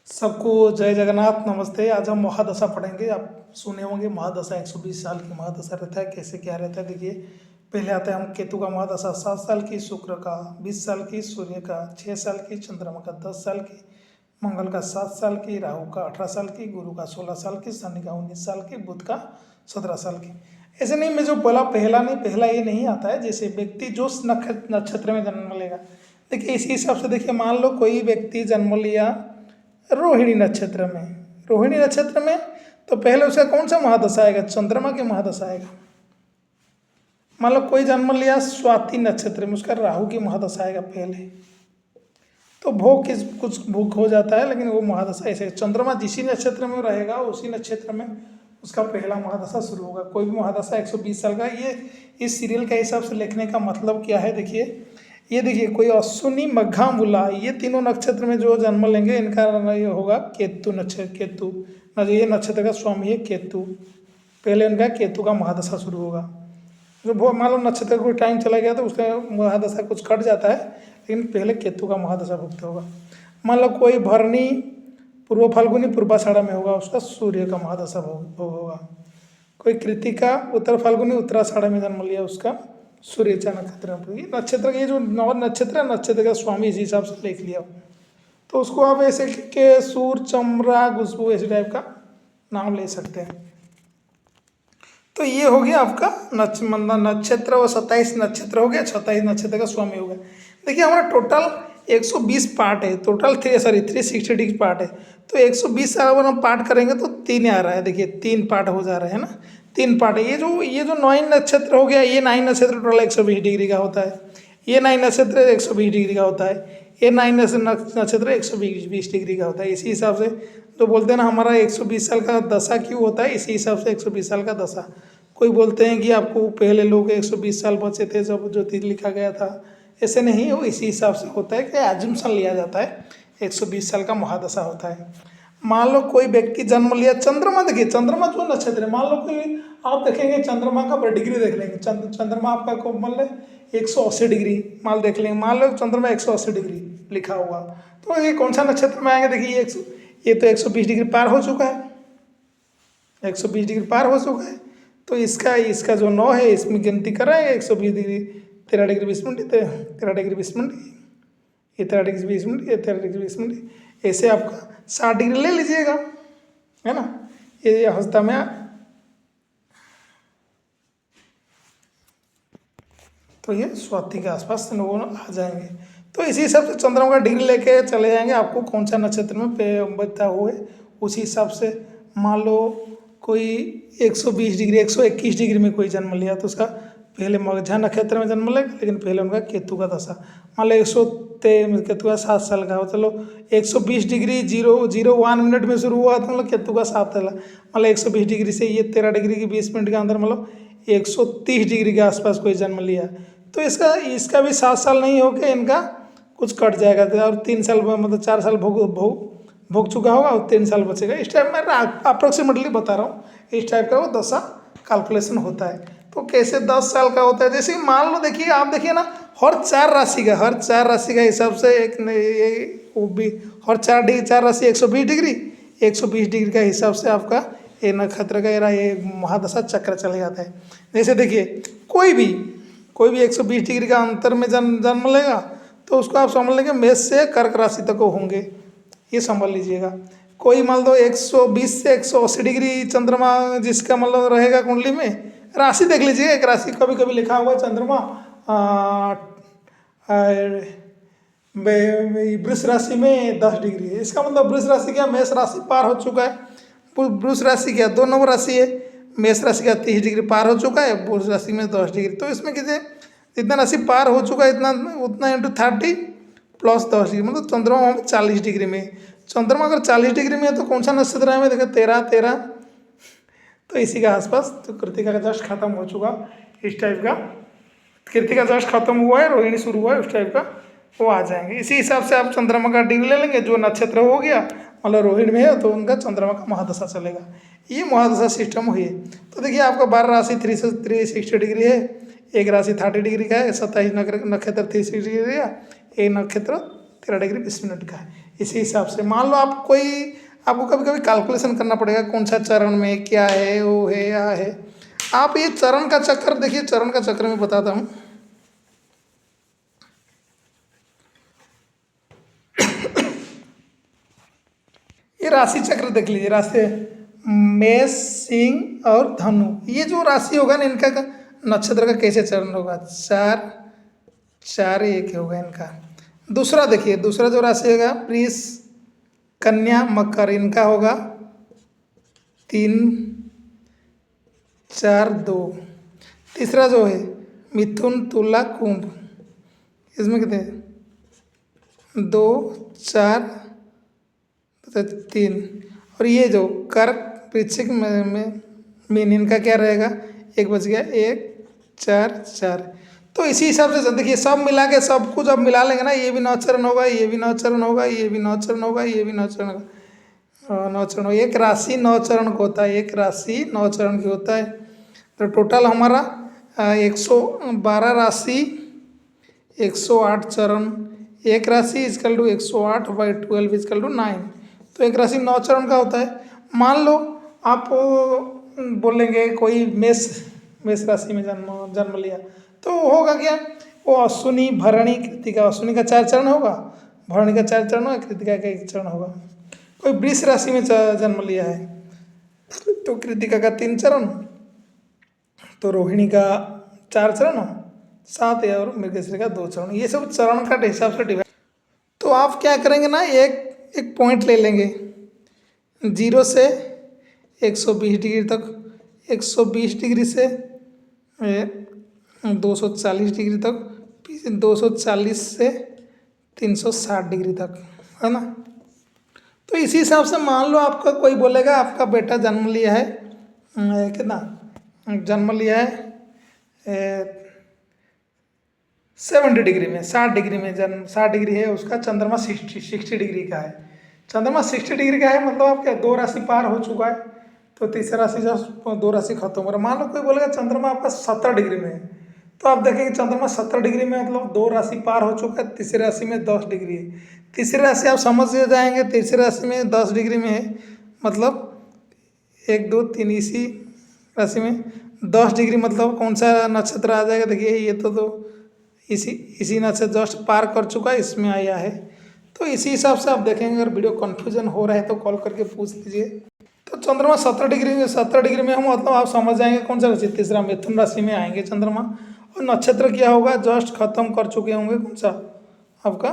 सबको जय जगन्नाथ, नमस्ते। आज हम महादशा पढ़ेंगे। आप सुने होंगे महादशा 120 साल की महादशा रहता है। कैसे क्या रहता है देखिए। पहले आता है हम केतु का महादशा, 7 साल की शुक्र का, 20 साल की सूर्य का, 6 साल की चंद्रमा का, 10 साल की मंगल का, 7 साल की राहु का, 18 साल की गुरु का, 16 साल की शनि का, 19 साल की बुध का, 17 साल की। ऐसे नहीं, मैं जो बोला पहला नहीं, पहला ये नहीं आता है। जैसे व्यक्ति जो नक्षत्र में जन्म लेगा, देखिए इसी हिसाब से देखिए। मान लो कोई व्यक्ति जन्म लिया रोहिणी नक्षत्र में, रोहिणी नक्षत्र में तो पहले उसका कौन सा महादशा आएगा? चंद्रमा की महादशा आएगा। मान लो कोई जन्म लिया स्वाति नक्षत्र में, उसका राहु की महादशा आएगा पहले। तो भोग किस कुछ भोग हो जाता है, लेकिन वो महादशा ऐसे चंद्रमा जिसी नक्षत्र में रहेगा उसी नक्षत्र में उसका पहला महादशा शुरू होगा। कोई भी महादशा 120 साल का। ये इस सीरियल के हिसाब से लिखने का मतलब क्या है देखिए। ये देखिए, कोई अश्विनी मघा मूला, ये तीनों नक्षत्र में जो जन्म लेंगे इनका ये होगा केतु नक्षत्र। केतु ये नक्षत्र का स्वामी है केतु। पहले इनका केतु का महादशा शुरू होगा। जो वो मान लो नक्षत्र को टाइम चला गया तो उसका महादशा कुछ कट जाता है, लेकिन पहले केतु का महादशा भुगत होगा। मान लो कोई भरणी पूर्व फाल्गुनी पूर्वाषाढ़ा में होगा, उसका सूर्य का महादशा भोग होगा। कोई कृतिका उत्तर फाल्गुनी उत्तराषाढ़ा में जन्म लिया, उसका सूर्य का नक्षत्र। नक्षत्र के जो 9 नक्षत्र, नक्षत्र का स्वामी इसी हिसाब से लिख लिया, तो उसको आप ऐसे के सूर चमरा गुस्बू ऐसे टाइप का नाम ले सकते हैं। तो ये हो गया आपका नक्षत्र, और 27 नक्षत्र हो गया। 27 नक्षत्र का स्वामी हो गया। देखिए हमारा टोटल 120 पार्ट है, टोटल 360 डिग्री पार्ट है। तो 120 अगर हम पार्ट करेंगे तो 3 आ रहा है। देखिए 3 पार्ट हो जा रहे हैं ना, 3 पार्ट है। ये जो 9 नक्षत्र हो गया, ये 9 नक्षत्र टोटल 120 डिग्री का होता है। ये 9 नक्षत्र 120 डिग्री का होता है। ये 9 नक्षत्र 120 डिग्री का होता है। इसी हिसाब से तो बोलते हैं ना, हमारा 120 साल का दशा क्यों होता है, इसी हिसाब से 120 साल का दशा। कोई बोलते हैं कि आपको पहले लोग 120 साल बचे थे जब ज्योतिष लिखा गया था, ऐसे नहीं हो। इसी हिसाब से होता है कि एजम्पशन लिया जाता है, 120 साल का महादशा होता है। मान लो कोई व्यक्ति जन्म लिया चंद्रमा, देखिए चंद्रमा जो नक्षत्र है, मान लो कोई आप देखेंगे चंद्रमा का डिग्री देख लेंगे। चंद्रमा आपका को मान लो 180 डिग्री माल देख लेंगे। मान लो चंद्रमा 180 डिग्री लिखा हुआ, तो ये कौन सा नक्षत्र में आएंगे? देखिए ये तो 120 डिग्री पार हो चुका है, 120 डिग्री पार हो चुका है। तो इसका जो 9 है इसमें गिनती कर रहे हैं 120 degree, 13 degree 20 minute, 13 degree 20 minute, ये 13 डिग्री 20 मिनट, ये 13 डिग्री 20 मिनट, ऐसे आपका 60 डिग्री ले लीजिएगा, है ना। ये अवस्था में तो ये स्वाति के आसपास लोगों आ जाएंगे। तो इसी हिसाब से चंद्रमा का डिग्री लेके चले जाएंगे, आपको कौन सा नक्षत्र में बता हुए उसी हिसाब से। मान लो कोई 120 डिग्री 121 डिग्री में कोई जन्म लिया, तो उसका पहले मगझा नक्षत्र में जन्म लेगा, लेकिन पहले उनका केतु का दशा। मान लो 123 केतु का 7 साल का हो, चलो 120 डिग्री 001 मिनट में शुरू हुआ, तो मतलब केतु का 7 साल। मान लो 120 डिग्री से ये 13 डिग्री की 20 मिनट के अंदर मतलब 130 डिग्री के आसपास कोई जन्म लिया, तो इसका भी 7 साल नहीं होके इनका कुछ कट जाएगा, और 3 साल मतलब 4 साल भोग चुका होगा और 3 साल बचेगा। इस टाइप मैं अप्रोक्सीमेटली बता रहा हूँ, इस टाइप का वो दशा कैलकुलेशन होता है। तो कैसे 10 साल का होता है, जैसे मान लो देखिए, आप देखिए ना, हर 4 राशि का हिसाब से एक वो भी हर 4 राशि 120 डिग्री का हिसाब से आपका ये नक्षत्र का ये महादशा चक्र चले जाता है। जैसे देखिए कोई भी 120 डिग्री का अंतर में जन्म लेगा, तो उसको आप समझ लेंगे मेष से कर्क राशि तक होंगे, ये समझ लीजिएगा। कोई मान लो 120 से 180 डिग्री चंद्रमा जिसका मतलब रहेगा कुंडली में, राशि देख लीजिए। एक राशि कभी कभी लिखा हुआ चंद्रमा वृष राशि में 10 डिग्री है, इसका मतलब वृष राशि क्या, मेष राशि पार हो चुका है। वृष राशि क्या 2 नंबर राशि है, मेष राशि का 30 डिग्री पार हो चुका है, वृष राशि में 10 डिग्री। तो इसमें किसी जितना राशि पार हो चुका है इतना उतना इंटू 30 प्लस 10 डिग्री, मतलब चंद्रमा 40 डिग्री में। चंद्रमा अगर 40 डिग्री में है तो कौन सा नक्षत्र है? देखो 13, तो इसी के आसपास। तो कृतिका का जस्ट खत्म हो चुका, इस टाइप का कृतिका जस्ट खत्म हुआ है, रोहिणी शुरू हुआ है, उस टाइप का वो आ जाएंगे। इसी हिसाब से आप चंद्रमा का डिग्री ले लेंगे। जो नक्षत्र हो गया मतलब रोहिणी में है तो उनका चंद्रमा का महादशा चलेगा। ये महादशा सिस्टम हुई है। तो देखिए आपका 12 राशि 360 डिग्री है, एक राशि 30 डिग्री का है, 27 नक्षत्र 360 डिग्री का, एक नक्षत्र 13 डिग्री 20 मिनट का है। इसी हिसाब से मान लो आप कोई, आपको कभी कभी कैलकुलेशन करना पड़ेगा कौन सा चरण में क्या है, वो है या है। आप ये चरण का चक्कर देखिए, चरण का चक्र में बताता हूँ। ये राशि चक्र देख लीजिए, राशि मेष, सिंह और धनु, ये जो राशि होगा ना इनका नक्षत्र का कैसे चरण होगा, 4 4 1 होगा इनका। दूसरा देखिए, दूसरा जो राशि होगा वृष, कन्या, मकर, इनका होगा 3 4 2। तीसरा जो है मिथुन, तुला, कुंभ, इसमें कितने 2 4 3। और ये जो कर्क, वृश्चिक में मीन, इनका क्या रहेगा, 1 बच गया, 1 4 4। तो इसी हिसाब से देखिए सब मिला के सब कुछ अब मिला लेंगे ना, ये भी 9 चरण होगा, ये भी 9 चरण होगा, ये भी 9 चरण होगा, ये भी 9 चरण होगा, 9 चरण होगा। एक राशि 9 चरण को होता है, एक राशि 9 चरण की होता है। तो टोटल हमारा 112 राशि, 108 चरण। एक राशि इजकल टू 108/12 इजकल टू 9। तो एक राशि 9 चरण का होता है। मान लो आप बोलेंगे कोई मेष राशि में जन्म लिया, तो होगा क्या, वो अश्विनी, भरणी, कृतिका, अश्विनी का 4 चरण होगा, भरणी का 4 चरण होगा, कृतिका का 1 चरण होगा। कोई वृष राशि में जन्म लिया है तो कृतिका का 3 चरण, तो रोहिणी का 4 चरण, 7 है, और मृगशीर का 2 चरण। ये सब चरण का हिसाब से डिवाइड। तो आप क्या करेंगे ना, एक एक पॉइंट ले लेंगे 0 से 120 डिग्री तक, 120 डिग्री से 240 डिग्री तक, 240 से 360 डिग्री तक, है ना। तो इसी हिसाब से मान लो आपका कोई बोलेगा आपका बेटा जन्म लिया है कितना, जन्म लिया है 70 डिग्री में, 60 डिग्री में जन्म, 60 डिग्री है उसका, चंद्रमा 60 डिग्री का है, चंद्रमा 60 डिग्री का है, मतलब आपका 2 राशि पार हो चुका है। तो तीसरा राशि जब 2 राशि खत्म हो रहा है, मान लो कोई बोलेगा चंद्रमा आपका 70 डिग्री में है, तो आप देखेंगे चंद्रमा 70 डिग्री में, मतलब 2 राशि पार हो चुका है। तीसरी राशि में 10 डिग्री है, तीसरी राशि आप समझ जाएंगे, तीसरी राशि में 10 डिग्री में है, मतलब 1 2 3, इसी राशि में 10 डिग्री, मतलब कौन सा नक्षत्र आ जाएगा, देखिए ये तो इसी नक्षत्र जस्ट पार कर चुका है, इसमें आया है। तो इसी हिसाब से आप देखेंगे, अगर वीडियो कन्फ्यूजन हो रहा है तो कॉल करके पूछ लीजिए। तो चंद्रमा 70 डिग्री में हम, मतलब आप समझ जाएंगे कौन सा राशि, तीसरा मिथुन राशि में आएंगे चंद्रमा, और नक्षत्र क्या होगा, जस्ट खत्म कर चुके होंगे कौन सा आपका।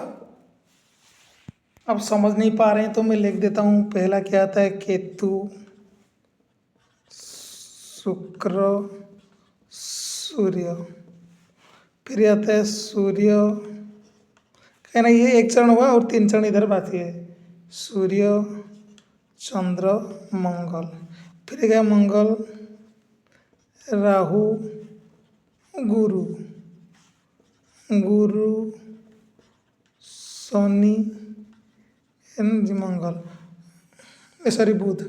अब समझ नहीं पा रहे हैं तो मैं लिख देता हूँ। पहला क्या आता है, केतु, शुक्र, सूर्य, फिर आता है सूर्य, कहना ये 1 चरण हुआ और 3 चरण इधर बाकी है, सूर्य, चंद्र, मंगल, फिर गया मंगल, राहु, गुरु, शनि, मंगल, सॉरी बुध।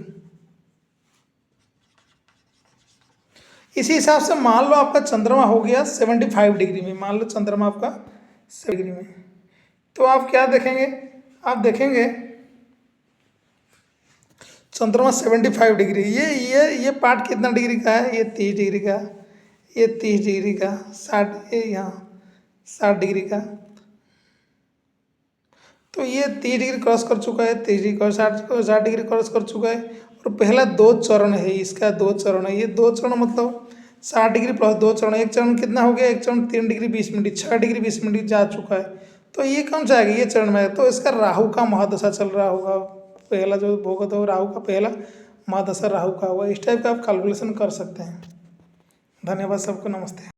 इसी हिसाब से मान लो आपका चंद्रमा हो गया 75 डिग्री में, मान लो चंद्रमा आपका 70 डिग्री में, तो आप क्या देखेंगे, आप देखेंगे चंद्रमा 75 डिग्री, ये पार्ट कितना डिग्री का है, ये 30 डिग्री का, ये 30 डिग्री का, 60, ये यहाँ 60 डिग्री का। तो ये 30 डिग्री क्रॉस कर चुका है, 30 डिग्री क्रॉस 60 डिग्री क्रॉस कर चुका है। और पहला 2 चरण है, इसका 2 चरण है, ये 2 चरण मतलब 60 डिग्री प्लस 2 चरण, 1 चरण कितना हो गया, 1 चरण 3 डिग्री 20 मिनट, 6 डिग्री 20 मिनट जा चुका है। तो ये कौन सा आएगा, ये चरण में है, तो इसका राहु का महादशा चल रहा होगा, पहला जो होगा तो राहु का पहला महादशा राहु का होगा। इस टाइप का आप कैलकुलेशन कर सकते हैं। धन्यवाद सबको, नमस्ते।